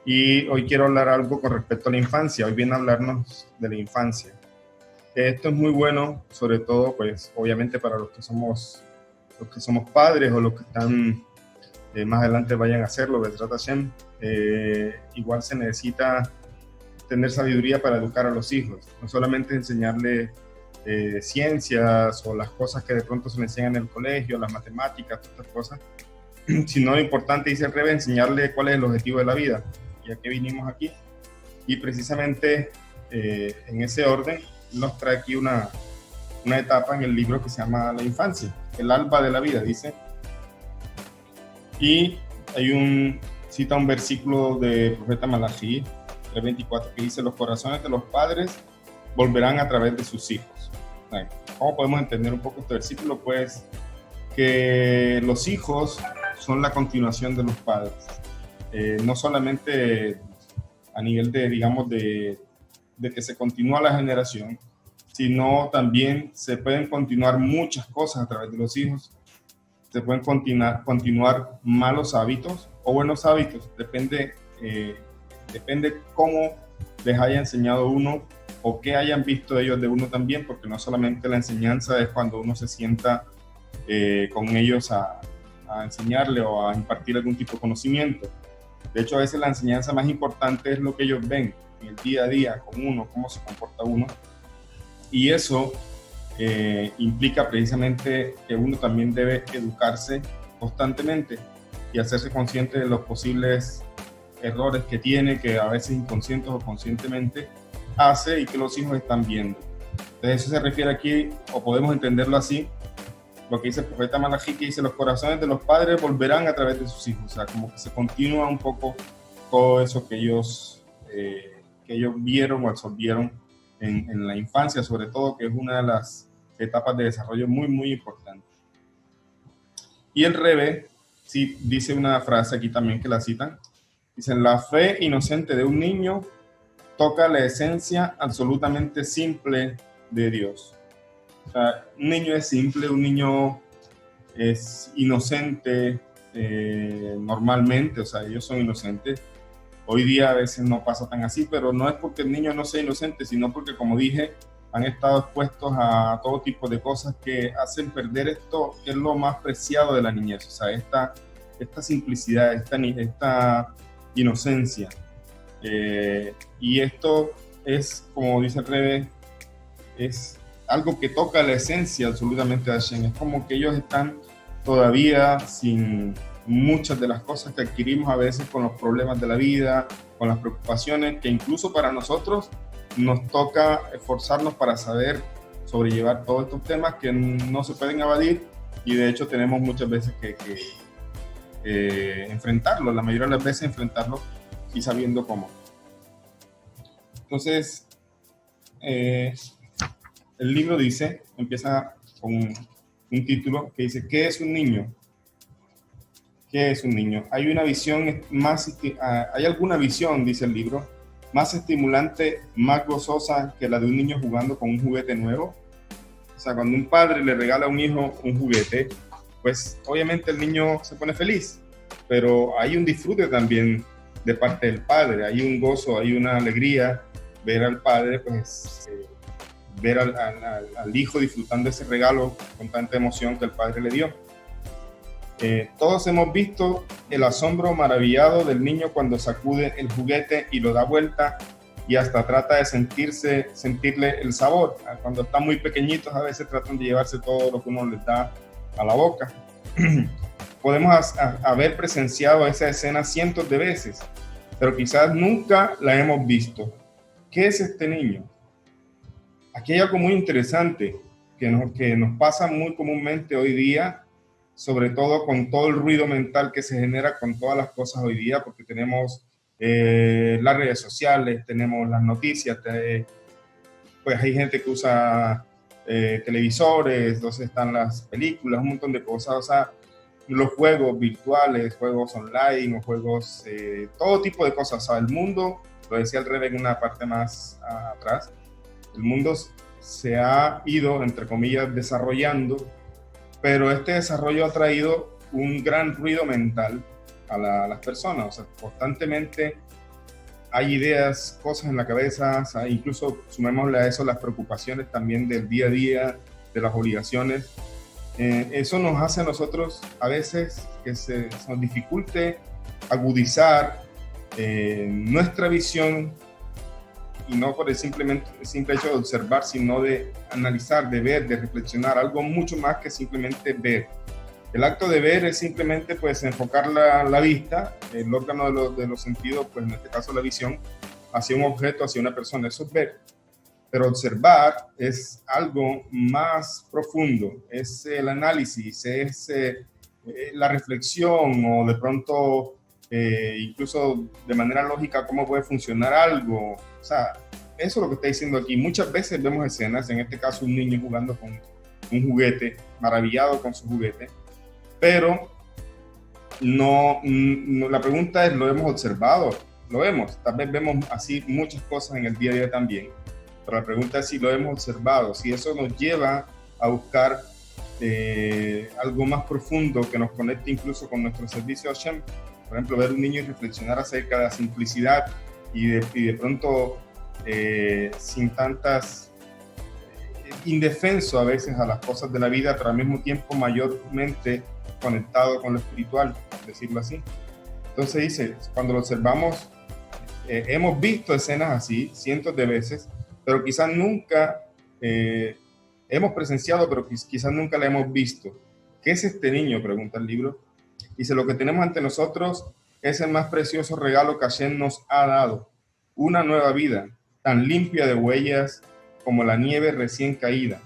Y hoy quiero hablar algo con respecto a la infancia. Hoy viene a hablarnos de la infancia. Esto es muy bueno, sobre todo, pues, obviamente para los que somos padres o los que están más adelante vayan a hacerlo, Bezrat Hashem. Igual se necesita tener sabiduría para educar a los hijos, no solamente enseñarles ciencias o las cosas que de pronto se le enseñan en el colegio, las matemáticas, todas estas cosas, sino lo importante, dice el Rebbe, enseñarle cuál es el objetivo de la vida y a qué vinimos aquí. Y precisamente en ese orden nos trae aquí una etapa en el libro que se llama La infancia, el alba de la vida, dice. Y cita un versículo del profeta Malachi 3:24 que dice: los corazones de los padres volverán a través de sus hijos. ¿Cómo podemos entender un poco este versículo? Pues que los hijos son la continuación de los padres. No solamente a nivel de, digamos, de que se continúa la generación, sino también se pueden continuar muchas cosas a través de los hijos. Se pueden continuar malos hábitos o buenos hábitos, depende cómo les haya enseñado uno o qué hayan visto ellos de uno también, porque no solamente la enseñanza es cuando uno se sienta con ellos a enseñarle o a impartir algún tipo de conocimiento. De hecho, a veces la enseñanza más importante es lo que ellos ven en el día a día con uno, cómo se comporta uno. Y eso implica precisamente que uno también debe educarse constantemente y hacerse consciente de los posibles errores que tiene, que a veces inconscientes o conscientemente hace y que los hijos están viendo. Entonces eso se refiere aquí, o podemos entenderlo así, lo que dice el profeta Malachi, que dice: los corazones de los padres volverán a través de sus hijos. O sea, como que se continúa un poco todo eso que ellos vieron o absorbieron en la infancia, sobre todo, que es una de las etapas de desarrollo muy, muy importante. Y el Rebbe sí dice una frase aquí también que la citan. Dicen: la fe inocente de un niño toca la esencia absolutamente simple de Dios. O sea, un niño es simple, un niño es inocente normalmente, o sea, ellos son inocentes. Hoy día a veces no pasa tan así, pero no es porque el niño no sea inocente, sino porque, como dije, han estado expuestos a todo tipo de cosas que hacen perder esto, que es lo más preciado de la niñez. O sea, esta simplicidad, esta inocencia. Y esto es, como dice el Rebbe, es algo que toca la esencia absolutamente de Hashem. Es como que ellos están todavía sin muchas de las cosas que adquirimos a veces con los problemas de la vida, con las preocupaciones, que incluso para nosotros nos toca esforzarnos para saber sobrellevar todos estos temas que no se pueden evadir, y de hecho tenemos muchas veces que enfrentarlo, la mayoría de las veces enfrentarlo y sabiendo cómo. Entonces, el libro empieza con un título que dice: ¿qué es un niño? ¿Qué es un niño? Hay alguna visión, dice el libro, más estimulante, más gozosa que la de un niño jugando con un juguete nuevo. O sea, cuando un padre le regala a un hijo un juguete, pues obviamente el niño se pone feliz, pero hay un disfrute también de parte del padre, hay un gozo, hay una alegría ver al padre, pues ver al hijo disfrutando ese regalo con tanta emoción que el padre le dio. Todos hemos visto el asombro maravillado del niño cuando sacude el juguete y lo da vuelta y hasta trata de sentirle el sabor. Cuando están muy pequeñitos a veces tratan de llevarse todo lo que uno les da a la boca. Podemos haber presenciado esa escena cientos de veces, pero quizás nunca la hemos visto. ¿Qué es este niño? Aquí hay algo muy interesante que nos pasa muy comúnmente hoy día, sobre todo con todo el ruido mental que se genera con todas las cosas hoy día, porque tenemos las redes sociales, tenemos las noticias, pues hay gente que usa televisores, entonces están las películas, un montón de cosas, o sea, los juegos virtuales, juegos online, o juegos, todo tipo de cosas. O sea, el mundo, lo decía el Rebbe en una parte más atrás, el mundo se ha ido, entre comillas, desarrollando, pero este desarrollo ha traído un gran ruido mental a las personas. O sea, constantemente hay ideas, cosas en la cabeza, incluso sumémosle a eso las preocupaciones también del día a día, de las obligaciones. Eso nos hace a nosotros a veces que se nos dificulte agudizar nuestra visión, y no por el simple hecho de observar, sino de analizar, de ver, de reflexionar, algo mucho más que simplemente ver. El acto de ver es simplemente pues enfocar la vista, el órgano de los sentidos, pues en este caso la visión, hacia un objeto, hacia una persona, eso es ver. Pero observar es algo más profundo, es el análisis, es la reflexión, o de pronto incluso de manera lógica cómo puede funcionar algo. O sea, eso es lo que está diciendo aquí. Muchas veces vemos escenas, en este caso un niño jugando con un juguete, maravillado con su juguete, pero no, la pregunta es, ¿lo hemos observado? Lo vemos, tal vez vemos así muchas cosas en el día a día también, pero la pregunta es si lo hemos observado, si eso nos lleva a buscar algo más profundo que nos conecte incluso con nuestro servicio a Hashem. Por ejemplo, ver un niño y reflexionar acerca de la simplicidad y de pronto sin tantas indefenso a veces a las cosas de la vida, pero al mismo tiempo mayormente conectado con lo espiritual, por decirlo así. Entonces dice, cuando lo observamos, hemos visto escenas así cientos de veces, pero quizás nunca hemos presenciado, pero quizás nunca la hemos visto. ¿Qué es este niño?, pregunta el libro. Dice, lo que tenemos ante nosotros es el más precioso regalo que Hashem nos ha dado, una nueva vida, tan limpia de huellas como la nieve recién caída,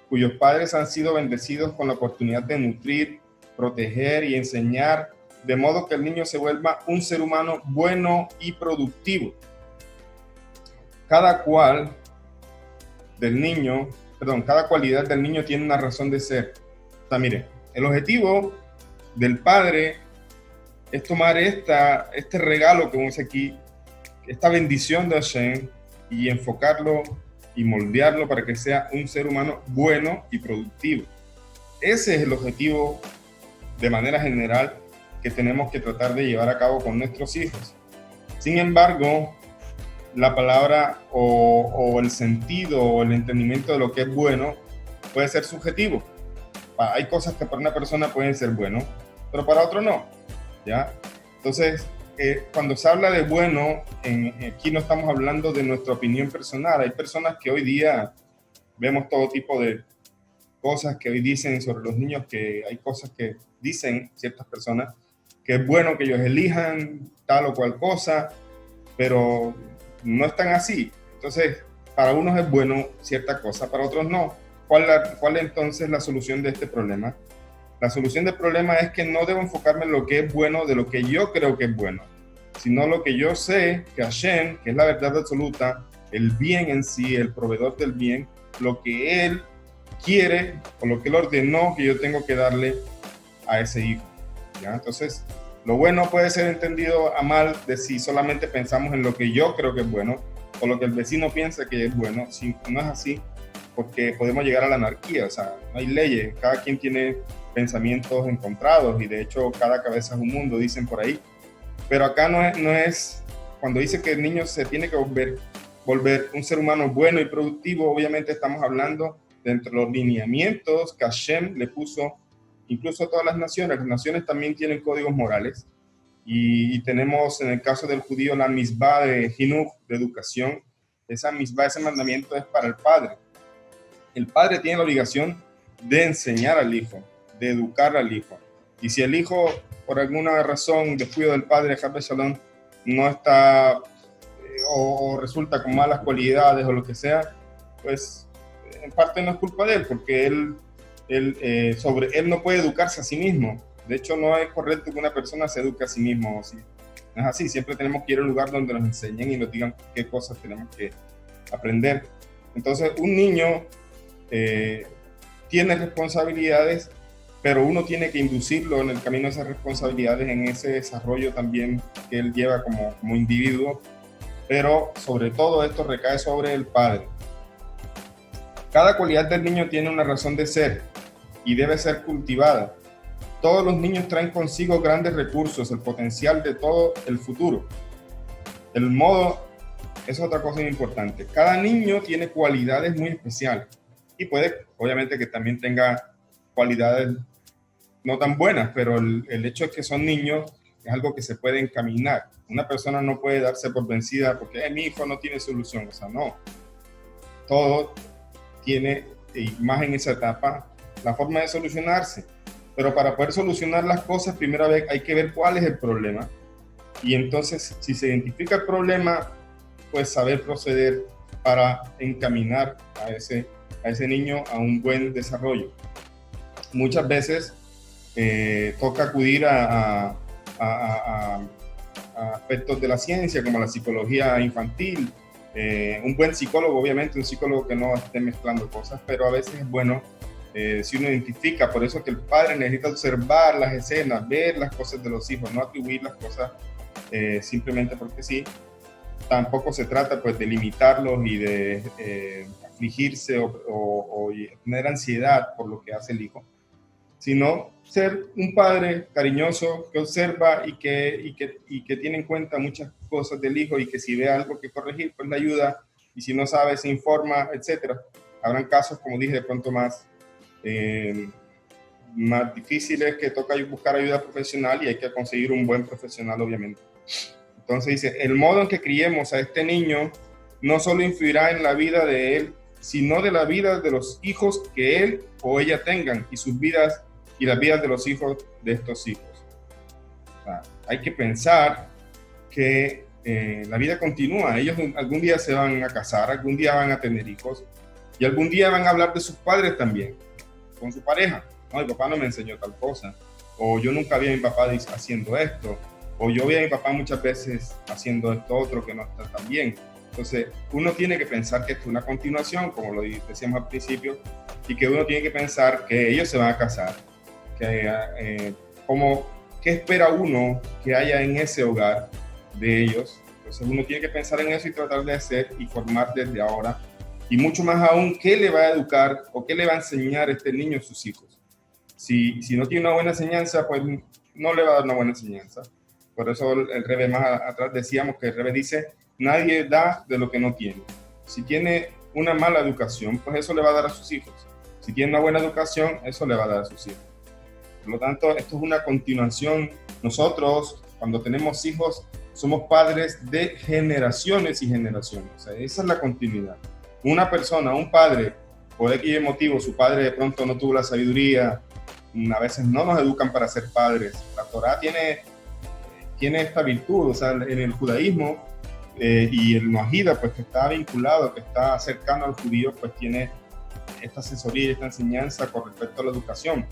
cuyos padres han sido bendecidos con la oportunidad de nutrir, proteger y enseñar, de modo que el niño se vuelva un ser humano bueno y productivo. Cada cualidad del niño tiene una razón de ser. O sea, mire, el objetivo del padre es tomar este regalo que vemos aquí, esta bendición de Hashem, y enfocarlo y moldearlo para que sea un ser humano bueno y productivo. Ese es el objetivo de manera general que tenemos que tratar de llevar a cabo con nuestros hijos. Sin embargo, la palabra o el sentido o el entendimiento de lo que es bueno puede ser subjetivo. Hay cosas que para una persona pueden ser buenos, pero para otro no, ¿ya? Entonces, cuando se habla de bueno, aquí no estamos hablando de nuestra opinión personal. Hay personas que hoy día vemos todo tipo de cosas que hoy dicen sobre los niños, que hay cosas que dicen ciertas personas, que es bueno que ellos elijan tal o cual cosa, pero no están así. Entonces, para unos es bueno cierta cosa, para otros no. ¿Cuál es entonces la solución de este problema? La solución del problema es que no debo enfocarme en lo que es bueno de lo que yo creo que es bueno, sino lo que yo sé que Hashem, que es la verdad absoluta, el bien en sí, el proveedor del bien, lo que Él quiere o lo que Él ordenó que yo tengo que darle a ese hijo, ¿ya? Entonces, lo bueno puede ser entendido a mal de si solamente pensamos en lo que yo creo que es bueno o lo que el vecino piensa que es bueno. Si no es así, porque podemos llegar a la anarquía. O sea, no hay leyes, cada quien tiene pensamientos encontrados y de hecho cada cabeza es un mundo, dicen por ahí. Pero acá no es cuando dice que el niño se tiene que volver un ser humano bueno y productivo, obviamente estamos hablando dentro de los lineamientos que Hashem le puso incluso a todas las naciones. Las naciones también tienen códigos morales y tenemos en el caso del judío la misbah de Hinuch, de educación. Esa misbah, ese mandamiento es para el padre. El padre tiene la obligación de enseñar al hijo, de educar al hijo. Y si el hijo, por alguna razón, descuido del padre, Hasbe Shalom, no está o resulta con malas cualidades o lo que sea, pues en parte no es culpa de él, porque él no puede educarse a sí mismo. De hecho, no es correcto que una persona se eduque a sí mismo. ¿Sí? No es así, siempre tenemos que ir a un lugar donde nos enseñen y nos digan qué cosas tenemos que aprender. Entonces, un niño tiene responsabilidades, pero uno tiene que inducirlo en el camino de esas responsabilidades, en ese desarrollo también que él lleva como individuo, pero sobre todo esto recae sobre el padre. Cada cualidad del niño tiene una razón de ser y debe ser cultivada. Todos los niños traen consigo grandes recursos, el potencial de todo el futuro. El modo es otra cosa muy importante. Cada niño tiene cualidades muy especiales y puede, obviamente, que también tenga cualidades no tan buenas, pero el hecho de que son niños es algo que se puede encaminar. Una persona no puede darse por vencida porque mi hijo no tiene solución. O sea, no. Todo tiene, y más en esa etapa, la forma de solucionarse. Pero para poder solucionar las cosas, primero hay que ver cuál es el problema. Y entonces, si se identifica el problema, pues saber proceder para encaminar a ese niño a un buen desarrollo. Muchas veces toca acudir a aspectos de la ciencia, como la psicología infantil. Un buen psicólogo, obviamente, un psicólogo que no esté mezclando cosas, pero a veces es bueno si uno identifica. Por eso que el padre necesita observar las escenas, ver las cosas de los hijos, no atribuir las cosas simplemente porque sí. Tampoco se trata pues de limitarlos y de afligirse o tener ansiedad por lo que hace el hijo, sino ser un padre cariñoso que observa y que tiene en cuenta muchas cosas del hijo, y que si ve algo que corregir, pues le ayuda, y si no sabe, se informa, etc. Habrán casos, como dije, de pronto más difíciles, que toca buscar ayuda profesional, y hay que conseguir un buen profesional, obviamente. Entonces dice, el modo en que criemos a este niño no solo influirá en la vida de él, sino de la vida de los hijos que él o ella tengan, y sus vidas y las vidas de los hijos de estos hijos. O sea, hay que pensar que la vida continúa. Ellos algún día se van a casar, algún día van a tener hijos, y algún día van a hablar de sus padres también, con su pareja. No, mi papá no me enseñó tal cosa, o yo nunca vi a mi papá haciendo esto, o yo vi a mi papá muchas veces haciendo esto otro que no está tan bien. Entonces, uno tiene que pensar que esto es una continuación, como lo decíamos al principio, y que uno tiene que pensar que ellos se van a casar, que qué espera uno que haya en ese hogar de ellos. Entonces, uno tiene que pensar en eso y tratar de hacer y formar desde ahora, y mucho más aún, qué le va a educar o qué le va a enseñar este niño a sus hijos. Si no tiene una buena enseñanza, pues no le va a dar una buena enseñanza. Por eso el Rebbe más atrás decíamos que el Rebbe dice, nadie da de lo que no tiene. Si tiene una mala educación, pues eso le va a dar a sus hijos. Si tiene una buena educación, eso le va a dar a sus hijos. Por lo tanto, esto es una continuación. Nosotros, cuando tenemos hijos, somos padres de generaciones y generaciones. O sea, esa es la continuidad. Una persona, un padre, por X motivo, su padre de pronto no tuvo la sabiduría, a veces no nos educan para ser padres. La Torá tiene esta virtud, o sea, en el judaísmo y el Noahida, pues que está vinculado, que está cercano al judío, pues tiene esta asesoría y esta enseñanza con respecto a la educación.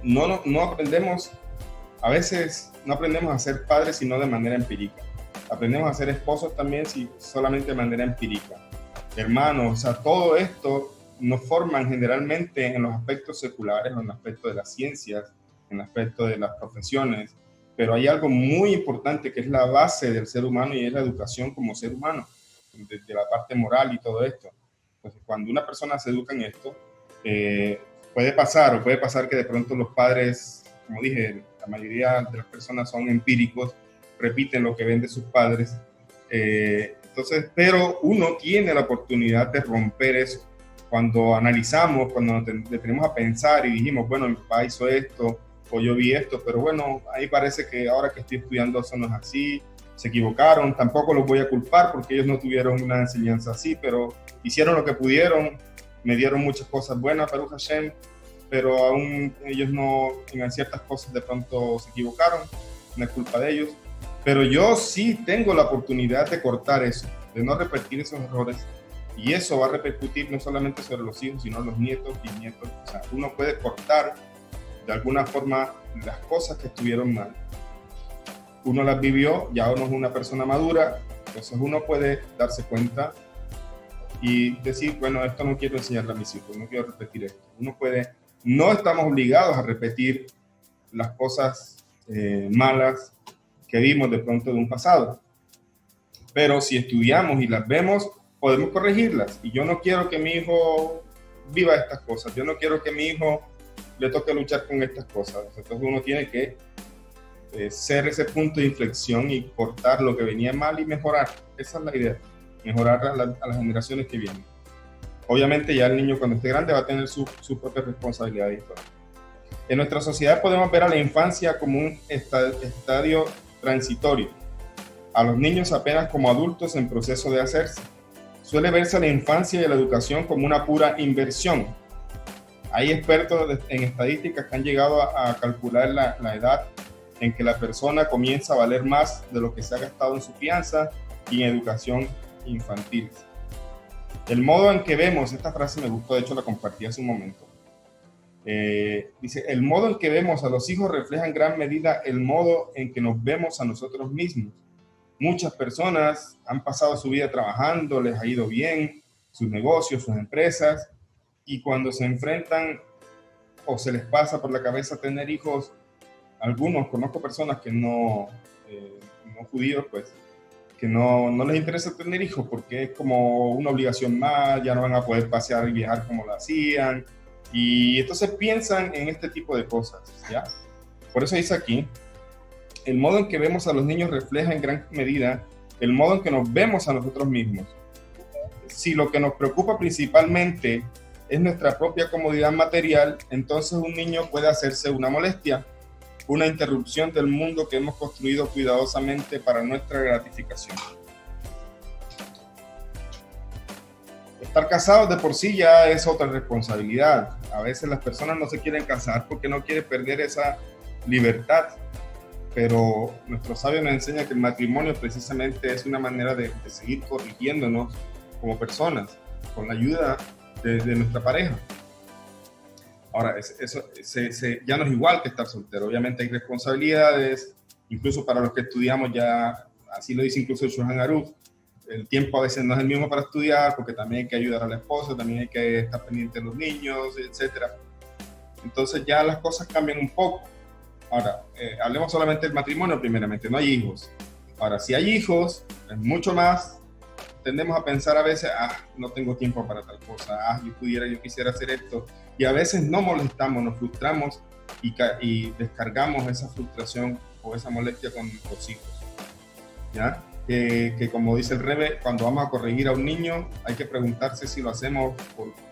No aprendemos, a veces no aprendemos a ser padres sino de manera empírica. Aprendemos a ser esposos también solamente de manera empírica. Hermanos, o sea, todo esto nos forman generalmente en los aspectos seculares, en el aspecto de las ciencias, en el aspecto de las profesiones. Pero hay algo muy importante que es la base del ser humano, y es la educación como ser humano, desde la parte moral y todo esto. Entonces, cuando una persona se educa en esto, puede pasar que de pronto los padres, como dije, la mayoría de las personas son empíricos, repiten lo que ven de sus padres. Entonces, pero uno tiene la oportunidad de romper eso. Cuando analizamos, cuando nos detenemos a pensar y dijimos, bueno, mi papá hizo esto, o yo vi esto, pero bueno, ahí parece que ahora que estoy estudiando eso no es así, se equivocaron. Tampoco los voy a culpar porque ellos no tuvieron una enseñanza así, pero hicieron lo que pudieron, me dieron muchas cosas buenas, Baruch Hashem, pero aún ellos no, en ciertas cosas de pronto se equivocaron, no es culpa de ellos. Pero yo sí tengo la oportunidad de cortar eso, de no repetir esos errores, y eso va a repercutir no solamente sobre los hijos, sino los nietos y nietos. O sea, uno puede cortar de alguna forma las cosas que estuvieron mal. Uno las vivió, ya uno es una persona madura, entonces uno puede darse cuenta y decir, bueno, esto no quiero enseñarle a mis hijos, no quiero repetir esto. Uno puede, no estamos obligados a repetir las cosas malas que vimos de pronto de un pasado, pero si estudiamos y las vemos, podemos corregirlas. Y yo no quiero que mi hijo viva estas cosas, yo no quiero que mi hijo le toque luchar con estas cosas. Entonces uno tiene que ser ese punto de inflexión y cortar lo que venía mal y mejorar. Esa es la idea, mejorar a las generaciones que vienen. Obviamente ya el niño cuando esté grande va a tener su propia responsabilidad y todo. En nuestra sociedad podemos ver a la infancia como un estadio transitorio, a los niños apenas como adultos en proceso de hacerse. Suele verse a la infancia y a la educación como una pura inversión. Hay expertos en estadísticas que han llegado a calcular la edad en que la persona comienza a valer más de lo que se ha gastado en su crianza y en educación infantil. El modo en que vemos, esta frase me gustó, de hecho la compartí hace un momento. Dice, el modo en que vemos a los hijos refleja en gran medida el modo en que nos vemos a nosotros mismos. Muchas personas han pasado su vida trabajando, les ha ido bien, sus negocios, sus empresas, y cuando se enfrentan o se les pasa por la cabeza tener hijos, algunos, conozco personas que no judíos, pues, que no les interesa tener hijos porque es como una obligación más, ya no van a poder pasear y viajar como lo hacían, y entonces piensan en este tipo de cosas, ¿ya? Por eso dice aquí, el modo en que vemos a los niños refleja en gran medida el modo en que nos vemos a nosotros mismos. Si lo que nos preocupa principalmente es nuestra propia comodidad material, entonces un niño puede hacerse una molestia, una interrupción del mundo que hemos construido cuidadosamente para nuestra gratificación. Estar casados de por sí ya es otra responsabilidad. A veces las personas no se quieren casar porque no quieren perder esa libertad, pero nuestro sabio nos enseña que el matrimonio precisamente es una manera de seguir corrigiéndonos como personas, con la ayuda de nuestra pareja. Ahora, eso ya no es igual que estar soltero. Obviamente hay responsabilidades, incluso para los que estudiamos ya, así lo dice incluso el Shulchan Aruch, el tiempo a veces no es el mismo para estudiar, porque también hay que ayudar a la esposa, también hay que estar pendiente de los niños, etc. Entonces ya las cosas cambian un poco. Ahora, hablemos solamente del matrimonio primeramente, no hay hijos. Ahora, si hay hijos, es mucho más. Tendemos a pensar a veces, no tengo tiempo para tal cosa, yo quisiera hacer esto. Y a veces no molestamos, nos frustramos y descargamos esa frustración o esa molestia con nuestros hijos. ¿Ya? Que como dice el Rebbe, cuando vamos a corregir a un niño, hay que preguntarse si lo hacemos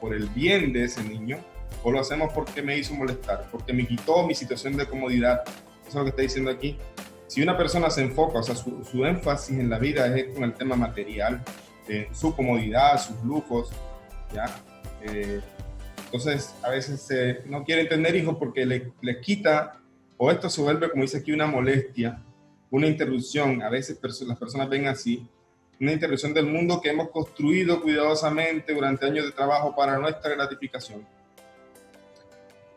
por el bien de ese niño o lo hacemos porque me hizo molestar, porque me quitó mi situación de comodidad. Eso es lo que está diciendo aquí. Si una persona se enfoca, o sea, su énfasis en la vida es con el tema material, su comodidad, sus lujos, ¿ya? Entonces, a veces no quieren tener hijos porque les quita, o esto se vuelve, como dice aquí, una molestia, una interrupción. A veces las personas ven así, una interrupción del mundo que hemos construido cuidadosamente durante años de trabajo para nuestra gratificación.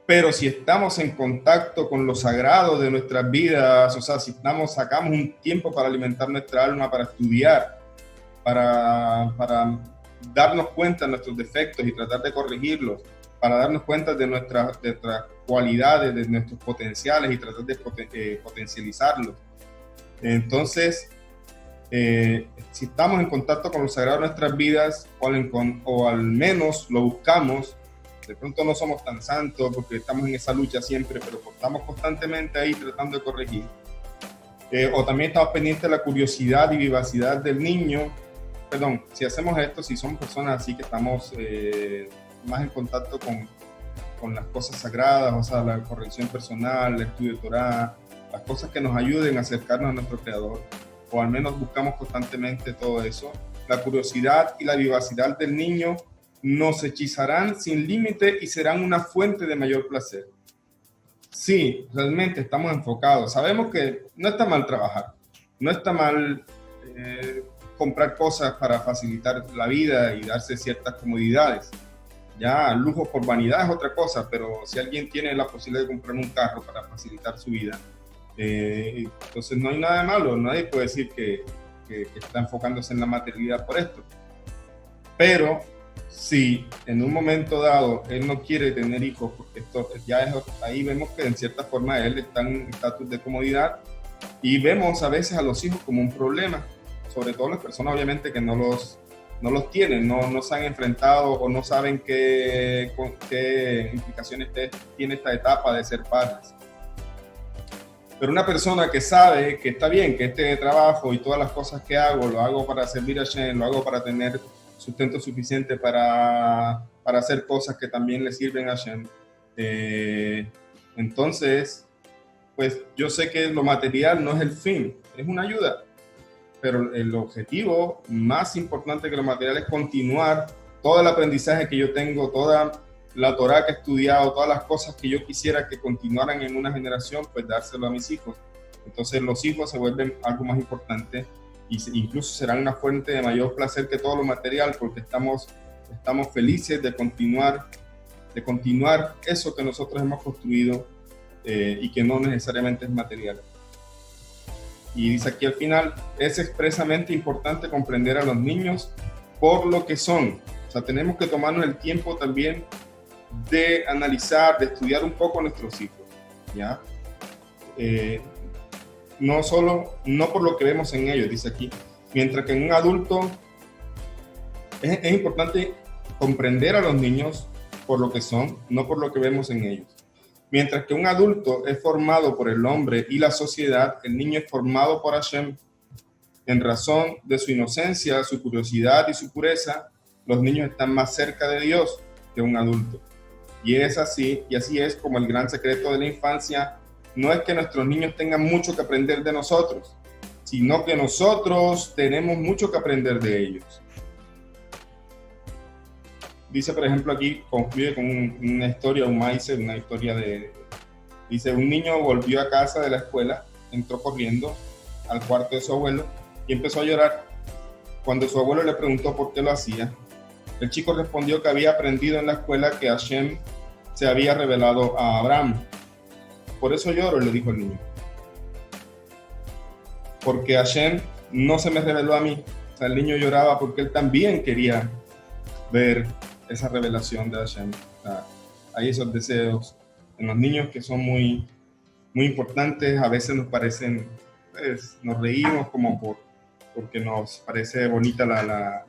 Pero si estamos en contacto con lo sagrado de nuestras vidas, o sea, si sacamos un tiempo para alimentar nuestra alma, para estudiar, para darnos cuenta de nuestros defectos y tratar de corregirlos, para darnos cuenta de nuestras cualidades, de nuestros potenciales y tratar de potencializarlos. Entonces, si estamos en contacto con lo sagrado de nuestras vidas, o al menos lo buscamos, de pronto no somos tan santos porque estamos en esa lucha siempre, pero estamos constantemente ahí tratando de corregir. O también estamos pendientes de la curiosidad y vivacidad del niño. Perdón, si hacemos esto, si somos personas así que estamos más en contacto con las cosas sagradas, o sea, la corrección personal, el estudio de Torah, las cosas que nos ayuden a acercarnos a nuestro Creador, o al menos buscamos constantemente todo eso, la curiosidad y la vivacidad del niño nos hechizarán sin límite y serán una fuente de mayor placer. Sí, realmente estamos enfocados. Sabemos que no está mal trabajar, no está mal comprar cosas para facilitar la vida y darse ciertas comodidades. Ya, lujo por vanidad es otra cosa, pero si alguien tiene la posibilidad de comprar un carro para facilitar su vida, entonces no hay nada de malo. Nadie puede decir que está enfocándose en la materialidad por esto. Pero si en un momento dado él no quiere tener hijos, porque esto ya es, ahí vemos que en cierta forma él está en estatus de comodidad y vemos a veces a los hijos como un problema, sobre todo las personas obviamente que no los tienen, no se han enfrentado o no saben qué implicaciones tiene esta etapa de ser padres. Pero una persona que sabe que está bien, que este trabajo y todas las cosas que hago, lo hago para servir a Hashem, lo hago para tener sustento suficiente para hacer cosas que también le sirven a Hashem. Entonces, pues yo sé que lo material no es el fin, es una ayuda. Pero el objetivo más importante que lo material es continuar todo el aprendizaje que yo tengo, toda la Torá que he estudiado, todas las cosas que yo quisiera que continuaran en una generación, pues dárselo a mis hijos. Entonces los hijos se vuelven algo más importante y incluso serán una fuente de mayor placer que todo lo material, porque estamos felices de continuar eso que nosotros hemos construido y que no necesariamente es material. Y dice aquí al final, es expresamente importante comprender a los niños por lo que son. O sea, tenemos que tomarnos el tiempo también de analizar, de estudiar un poco a nuestros hijos, ¿ya? No por lo que vemos en ellos, dice aquí. Mientras que en un adulto es importante comprender a los niños por lo que son, no por lo que vemos en ellos. Mientras que un adulto es formado por el hombre y la sociedad, el niño es formado por Hashem. En razón de su inocencia, su curiosidad y su pureza, los niños están más cerca de Dios que un adulto. Y así es como el gran secreto de la infancia no es que nuestros niños tengan mucho que aprender de nosotros, sino que nosotros tenemos mucho que aprender de ellos. Dice, por ejemplo, aquí concluye con una historia, una historia dice, un niño volvió a casa de la escuela, entró corriendo al cuarto de su abuelo y empezó a llorar. Cuando su abuelo le preguntó por qué lo hacía, el chico respondió que había aprendido en la escuela que Hashem se había revelado a Abraham. Por eso lloro, le dijo el niño. Porque Hashem no se me reveló a mí. O sea, el niño lloraba porque él también quería ver esa revelación de Hashem. O sea, hay esos deseos en los niños que son muy, muy importantes. A veces nos parecen, pues, nos reímos como porque nos parece bonita la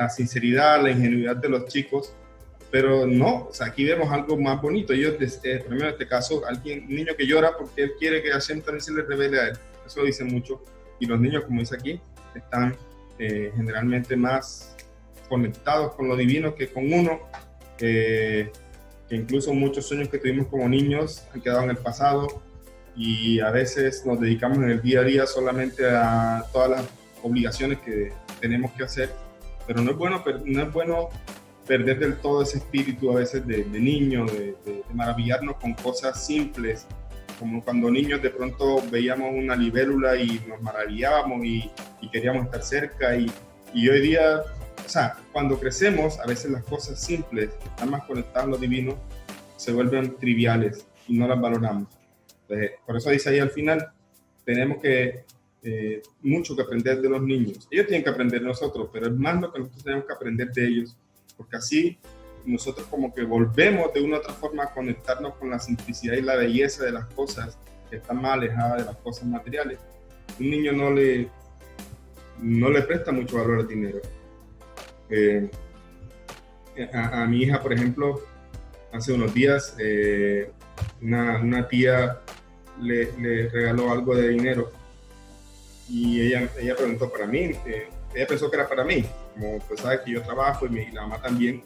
sinceridad, la ingenuidad de los chicos, pero no, o sea, aquí vemos algo más bonito. Ellos, primero en este caso, un niño que llora porque él quiere que Hashem también se le revele a él. Eso lo dice mucho. Y los niños, como dice aquí, están generalmente más conectados con lo divino que con uno, que incluso muchos sueños que tuvimos como niños han quedado en el pasado y a veces nos dedicamos en el día a día solamente a todas las obligaciones que tenemos que hacer, pero no es bueno perder del todo ese espíritu a veces de niño, de maravillarnos con cosas simples, como cuando niños de pronto veíamos una libélula y nos maravillábamos y queríamos estar cerca y hoy día, o sea, cuando crecemos, a veces las cosas simples, que están más conectadas a lo divino, se vuelven triviales y no las valoramos. Entonces, por eso dice ahí al final, tenemos mucho que aprender de los niños. Ellos tienen que aprender de nosotros, pero es más lo que nosotros tenemos que aprender de ellos, porque así nosotros como que volvemos de una u otra forma a conectarnos con la simplicidad y la belleza de las cosas que están más alejadas de las cosas materiales. Un niño no le presta mucho valor al dinero. A mi hija, por ejemplo, hace unos días una tía le regaló algo de dinero y ella preguntó para mí, ella pensó que era para mí, como pues sabe que yo trabajo y la mamá también,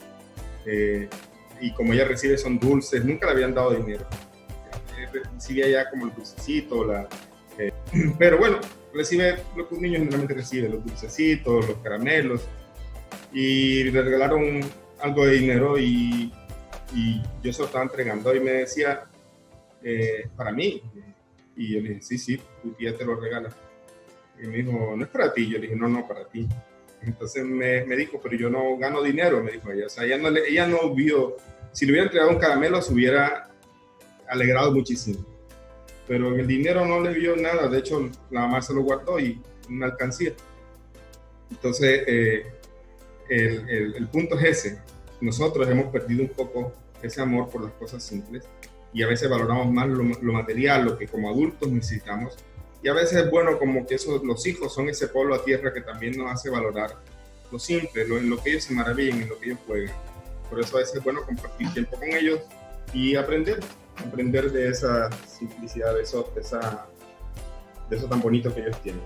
y como ella recibe son dulces, nunca le habían dado dinero, recibía ya como el dulcecito, pero bueno, recibe lo que un niño generalmente recibe, los dulcecitos, los caramelos, y le regalaron algo de dinero y yo se lo estaba entregando y me decía, para mí, y yo le dije, sí, tu tía te lo regala. Y me dijo, no es para ti. Yo le dije, no, para ti. Entonces me dijo, pero yo no gano dinero, me dijo ella. O sea, ella no vio, si le hubiera entregado un caramelo se hubiera alegrado muchísimo. Pero el dinero no le vio nada, de hecho la mamá se lo guardó y una alcancía. Entonces, el punto es ese. Nosotros hemos perdido un poco ese amor por las cosas simples y a veces valoramos más lo material, lo que como adultos necesitamos. Y a veces es bueno como que los hijos son ese polvo a tierra que también nos hace valorar lo simple, en lo que ellos se maravillan, en lo que ellos juegan. Por eso a veces es bueno compartir tiempo con ellos y aprender. aprender de esa simplicidad, de eso tan bonito que ellos tienen.